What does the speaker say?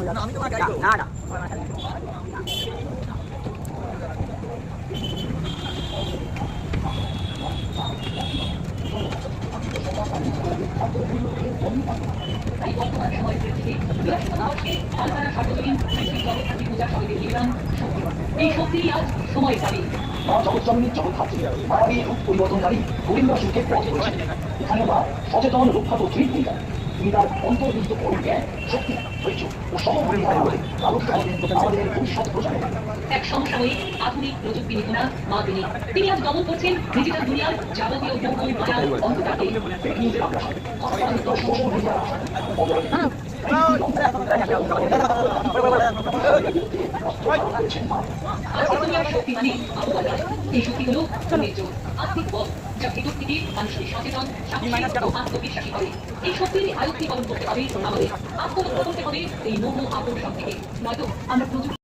এই শক্তি আজ সময়ের দাবি জগৎজননী জগৎধাত্রী মানবী রূপ পরিবর্তনকারী গোবিন্দ সুখে পথ করেছেন। এখানে বা সচেতন রক্ষাকর্ত্রী ভূমিকা তিনি তার অন্তর্নিহিত জ্ঞান শক্তি ধৈর্য ও সমপরিহারের বলে আমাদের ভবিষ্যৎ প্রজন্ম এক সমসাময়িক আধুনিক প্রযুক্তি নিপুণা মা তিনি আজ গমন করছেন ডিজিটাল দুনিয়ার যাবতীয় মঙ্গল মায়ার অন্ধকারকে শক্তি মানে এই শক্তি হল আর্থিক বল যা ভেতর থেকে মানুষকে সচেতন আত্মবিশ্বাসী করে। এই শক্তির আয়ত্তীকরণ করতে হবে আমাদের আত্মরক্ষা করতে হবে এই মোহ আকর্ষণ থেকে, নয়তো আমরা প্রযুক্তি